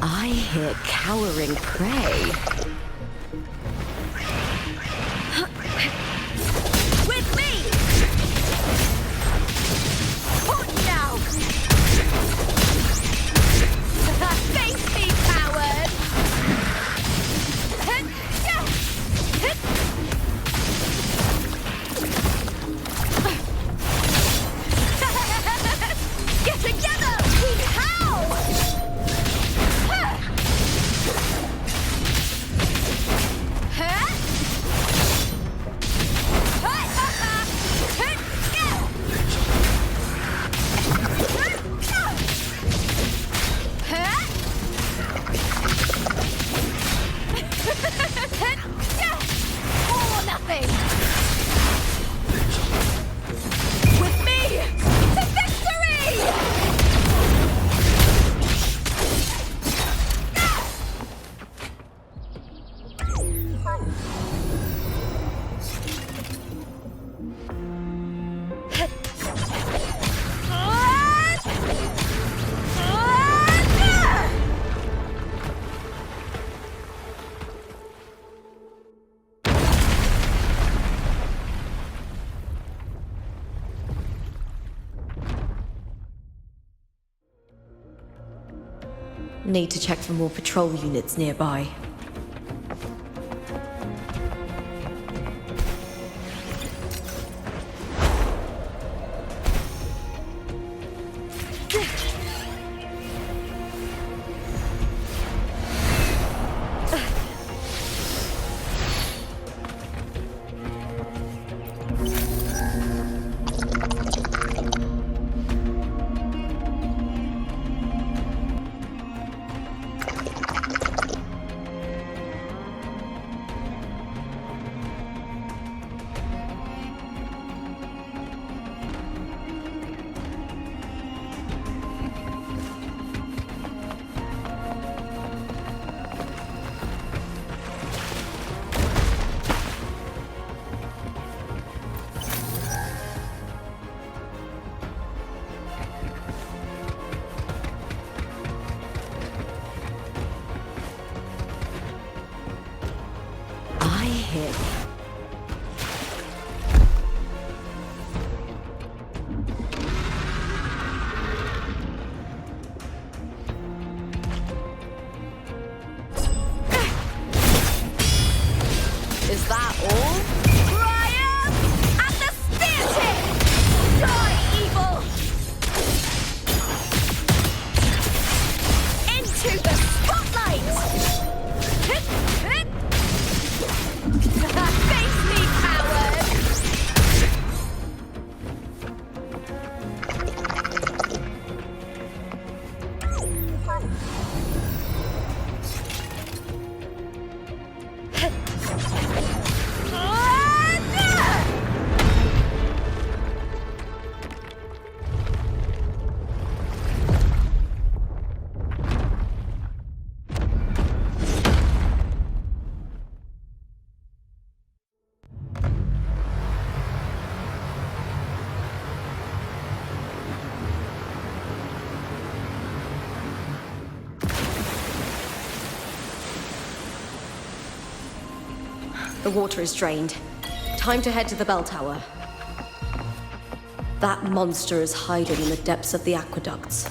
I hear cowering prey. With me! What now? Face me, coward! Get together! How? All or nothing! With me to victory! Need to check for more patrol units nearby. I hear. Is that all? Triumph at the spear tip! Die, evil! Into the spotlight! Face me, coward! The water is drained. Time to head to the bell tower. That monster is hiding in the depths of the aqueducts.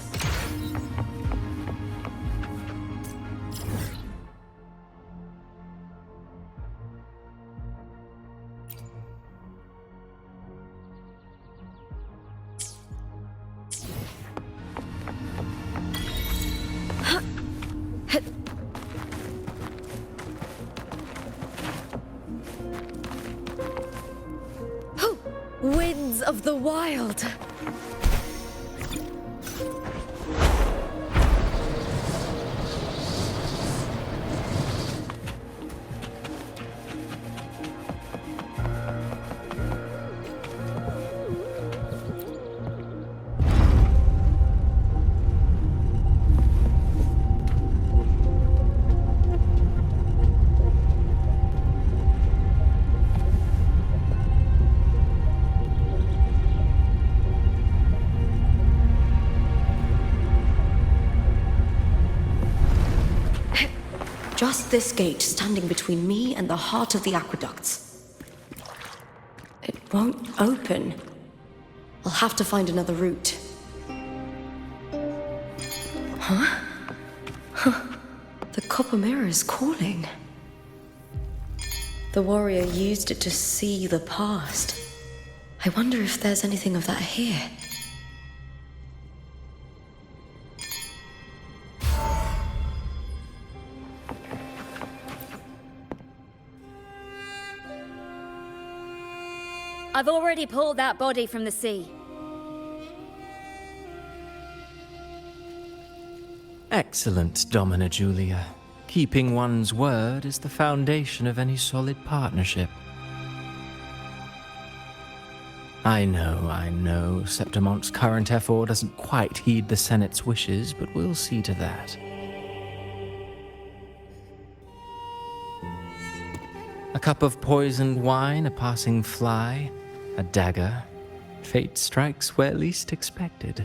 Winds of the wild! just this gate standing between me and the heart of the aqueducts. It won't open. I'll have to find another route. Huh? The copper mirror is calling. The warrior used it to see the past. I wonder if there's anything of that here. I've already pulled that body from the sea. Excellent, Domina Julia. Keeping one's word is the foundation of any solid partnership. I know, Septimonte's current effort doesn't quite heed the Senate's wishes, but we'll see to that. A cup of poisoned wine, a passing fly, a dagger. Fate strikes where least expected.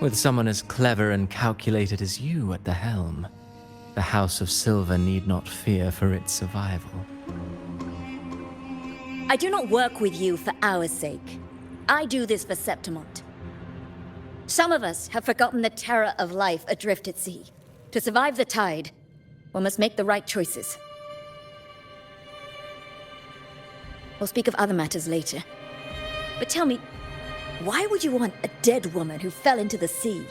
With someone as clever and calculated as you at the helm, the House of Silver need not fear for its survival. I do not work with you for our sake. I do this for Septimont. Some of us have forgotten the terror of life adrift at sea. To survive the tide, one must make the right choices. We'll speak of other matters later. But tell me, why would you want a dead woman who fell into the sea?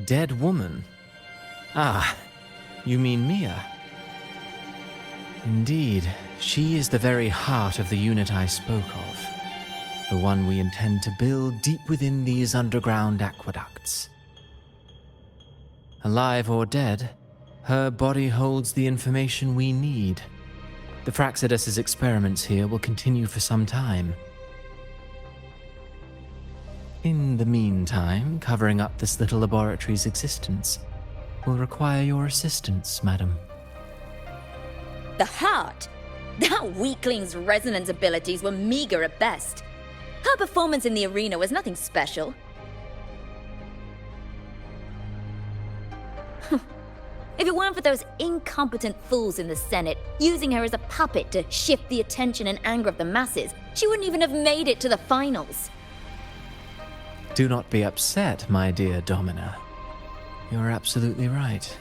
Dead woman? Ah, you mean Mia? Indeed, she is the very heart of the unit I spoke of. The one we intend to build deep within these underground aqueducts. Alive or dead, her body holds the information we need. The Fraxidus's experiments here will continue for some time. In the meantime, covering up this little laboratory's existence will require your assistance, madam. The heart? That weakling's resonance abilities were meager at best. Her performance in the arena was nothing special. If it weren't for those incompetent fools in the Senate using her as a puppet to shift the attention and anger of the masses, she wouldn't even have made it to the finals. Do not be upset, my dear Domina. You're absolutely right.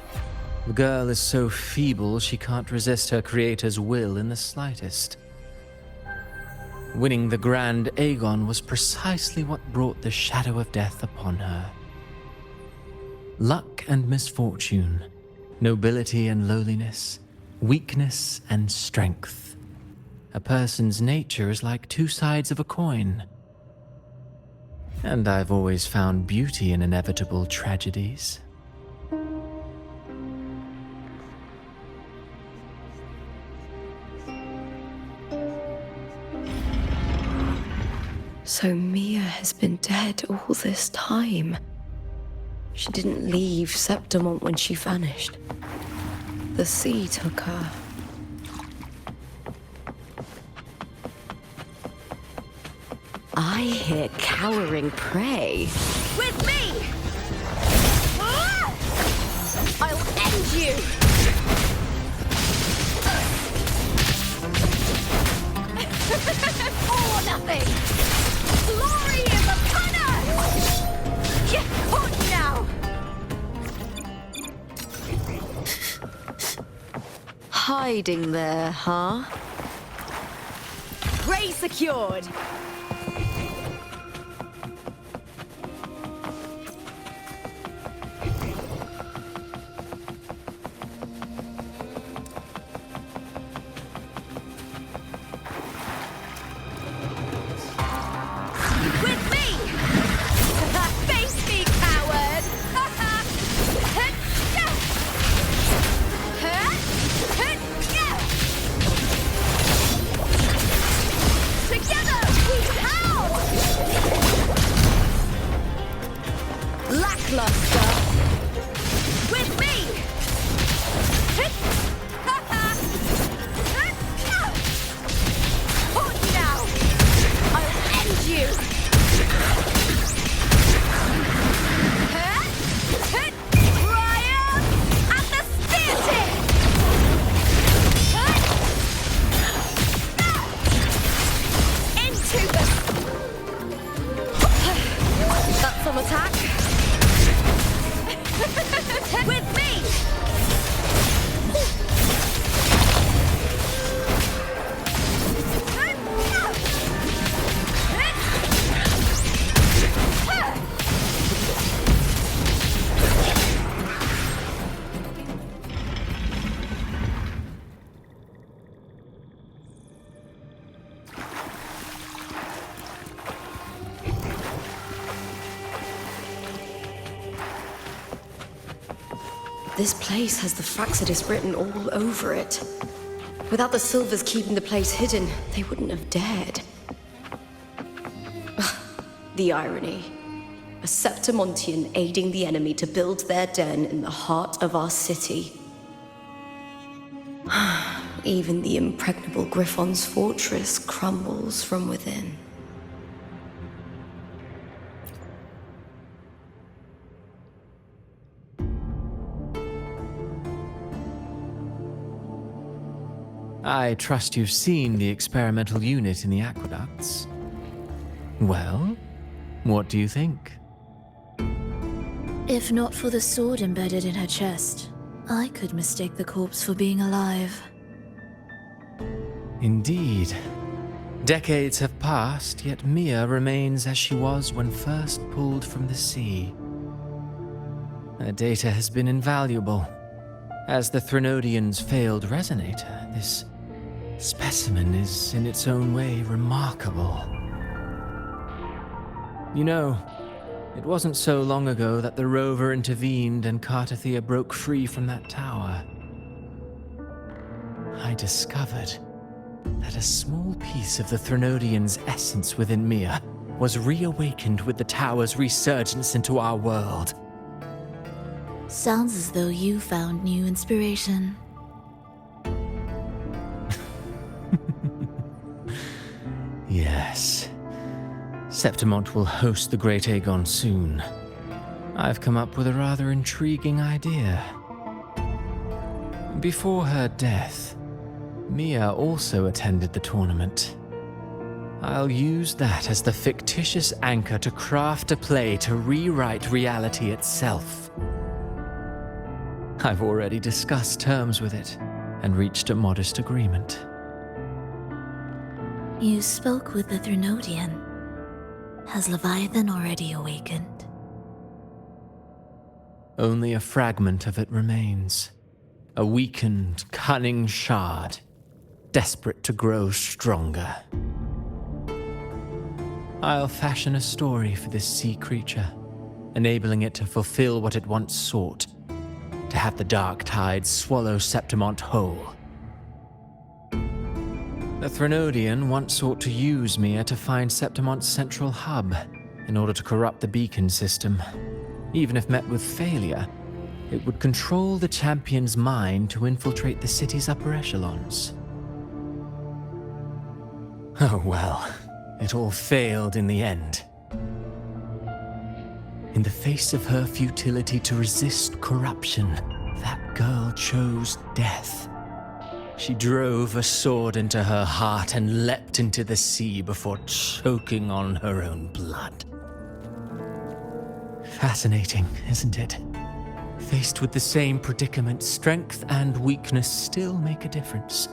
The girl is so feeble she can't resist her creator's will in the slightest. Winning the Grand Aegon was precisely what brought the shadow of death upon her. Luck and misfortune, nobility and lowliness, weakness and strength. A person's nature is like two sides of a coin. And I've always found beauty in inevitable tragedies. So Mia has been dead all this time. She didn't leave Septimont when she vanished. The sea took her. I hear cowering prey. With me! I'll end you! All or nothing! Glory is upon us! Get caught now! Hiding there, huh? Prey secured! Together we This place has the Fraxidus written all over it. Without the Silvers keeping the place hidden, they wouldn't have dared. The irony. A Septimontian aiding the enemy to build their den in the heart of our city. Even the impregnable Griffon's fortress crumbles from within. I trust you've seen the experimental unit in the aqueducts. Well, what do you think? If not for the sword embedded in her chest, I could mistake the corpse for being alive. Indeed. Decades have passed, yet Mia remains as she was when first pulled from the sea. Her data has been invaluable. As the Threnodian's failed resonator, this specimen is in its own way remarkable. You know, it wasn't so long ago that the rover intervened and Cartathea broke free from that tower. I discovered that a small piece of the Threnodian's essence within Mia was reawakened with the tower's resurgence into our world. Sounds as though you found new inspiration. Yes. Septimont will host the Great Aegon soon. I've come up with a rather intriguing idea. Before her death, Mia also attended the tournament. I'll use that as the fictitious anchor to craft a play to rewrite reality itself. I've already discussed terms with it and reached a modest agreement. You spoke with the Threnodian. Has Leviathan already awakened? Only a fragment of it remains. A weakened, cunning shard, desperate to grow stronger. I'll fashion a story for this sea creature, enabling it to fulfill what it once sought, to have the dark tide swallow Septimont whole. The Threnodian once sought to use Mia to find Septimont's central hub in order to corrupt the beacon system. Even if met with failure, it would control the champion's mind to infiltrate the city's upper echelons. Oh well, it all failed in the end. In the face of her futility to resist corruption, that girl chose death. She drove a sword into her heart and leapt into the sea before choking on her own blood. Fascinating, isn't it? Faced with the same predicament, strength and weakness still make a difference.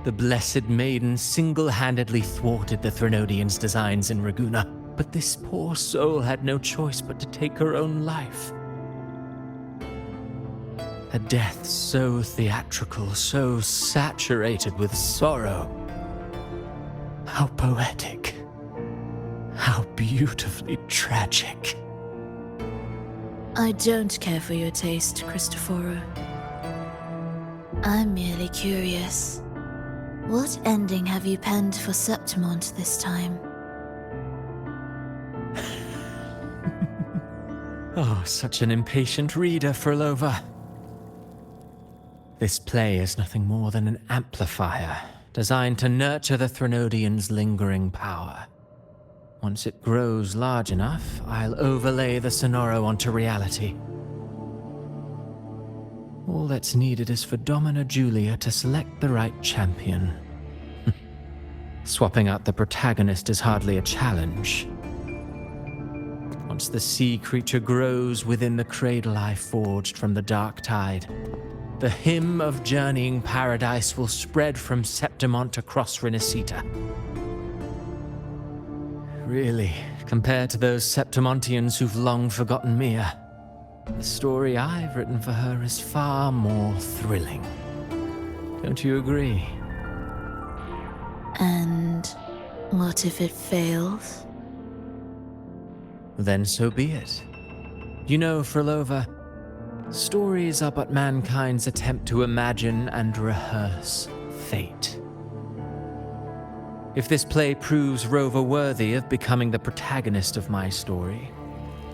The Blessed Maiden single-handedly thwarted the Threnodian's designs in Raguna, but this poor soul had no choice but to take her own life. A death so theatrical, so saturated with sorrow. How poetic. How beautifully tragic. I don't care for your taste, Cristoforo. I'm merely curious. What ending have you penned for Septimont this time? Oh, such an impatient reader, Frolova. This play is nothing more than an amplifier, designed to nurture the Threnodian's lingering power. Once it grows large enough, I'll overlay the Sonoro onto reality. All that's needed is for Domina Julia to select the right champion. Swapping out the protagonist is hardly a challenge. Once the sea creature grows within the cradle I forged from the dark tide, the hymn of journeying paradise will spread from Septimont across Renacita. Really, compared to those Septimontians who've long forgotten Mia, the story I've written for her is far more thrilling. Don't you agree? And what if it fails? Then so be it. You know, Frolova, stories are but mankind's attempt to imagine and rehearse fate. If this play proves Rover worthy of becoming the protagonist of my story,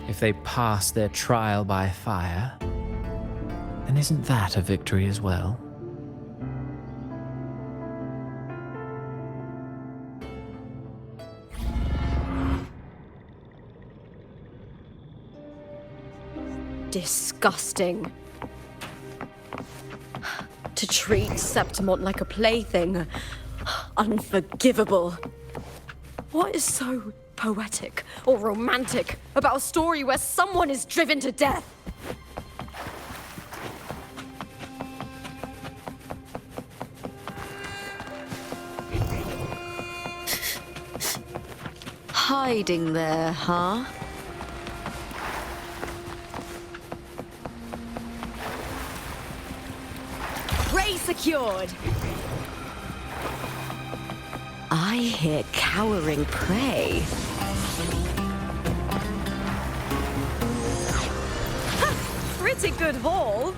if they pass their trial by fire, then isn't that a victory as well? Disgusting. To treat Septimont like a plaything. Unforgivable. What is so poetic or romantic about a story where someone is driven to death? Hiding there, huh? Prey secured! I hear cowering prey. Pretty good haul.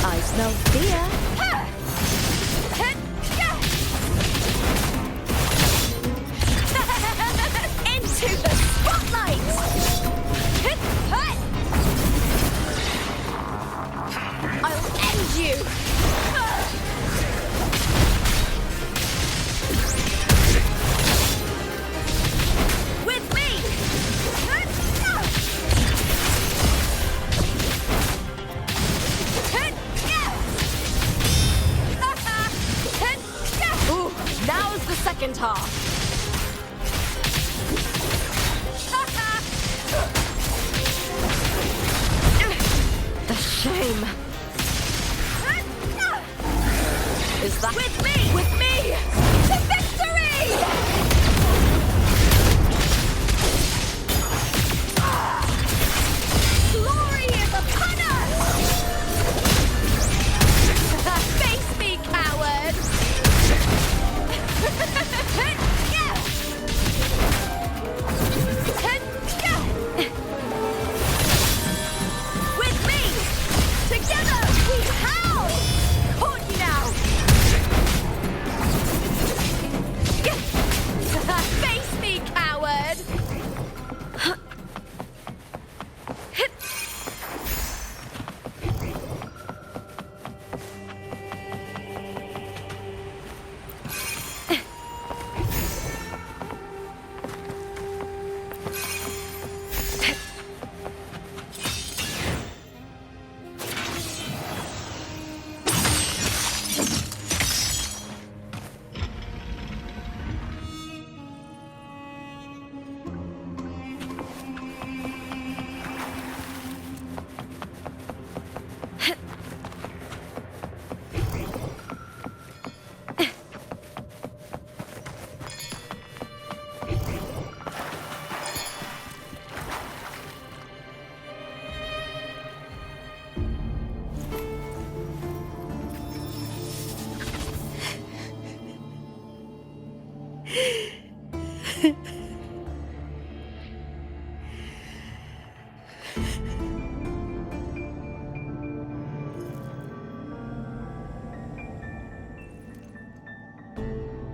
I smell fear. Into the spotlight! I'll end you! With me! Ooh, now's the second half. The shame. Is that with me? With me! To victory! Glory is upon us! Face me, coward! With me! Together we howl! Caught you now! Face me, coward!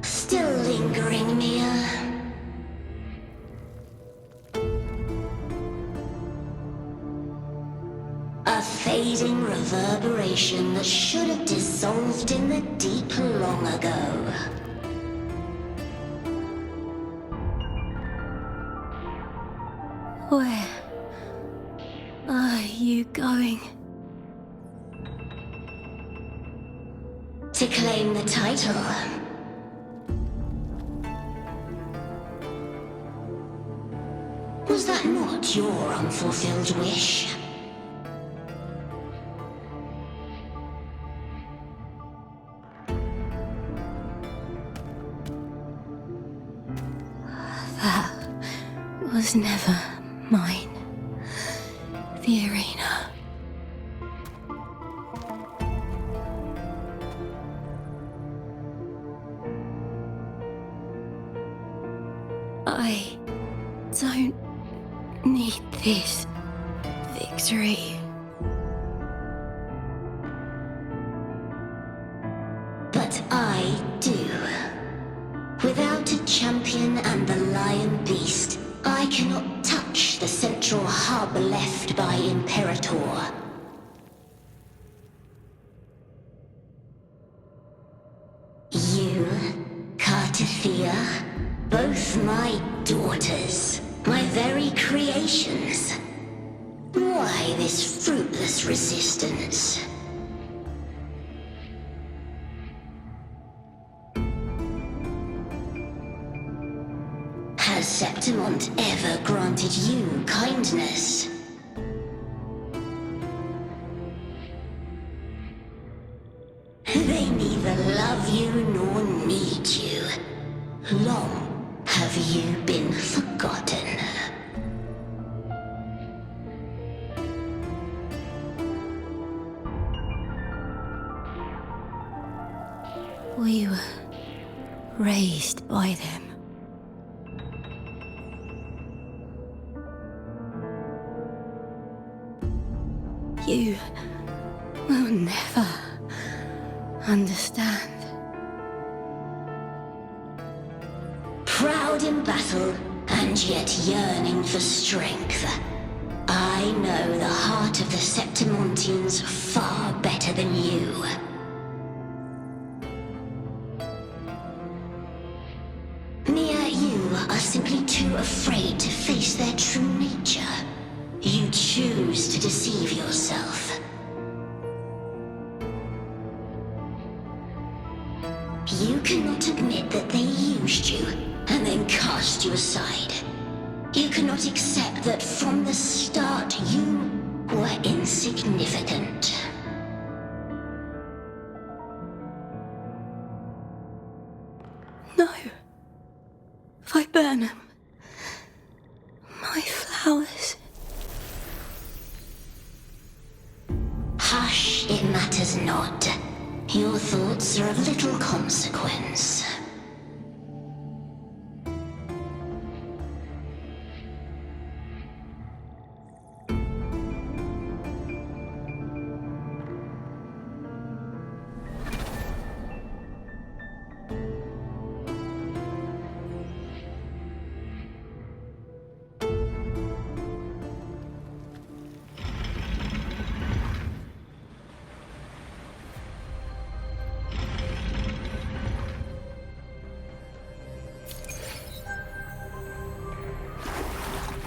Still lingering, Mia. A fading reverberation that should have dissolved in the deep long ago. Where are you going? To claim the title. Was that not your unfulfilled wish? That was never mine. The arena. is victory. But I do. Without a champion and the lion beast, I cannot touch the central hub left by Imperator. You, Cartathea, both my daughters, my very creations. Why this fruitless resistance? Has Septimont ever granted you kindness? They neither love you nor need you. Long have you been forgotten. We were raised by them. You will never understand. Proud in battle, and yet yearning for strength. I know the heart of the Septimontians far better than you. Mia, you are simply too afraid to face their true nature. You choose to deceive yourself. You cannot admit that they used you and then cast you aside. You cannot accept that from the start you were insignificant. No. Viburnum. My flowers. Hush, it matters not. Your thoughts are of little consequence.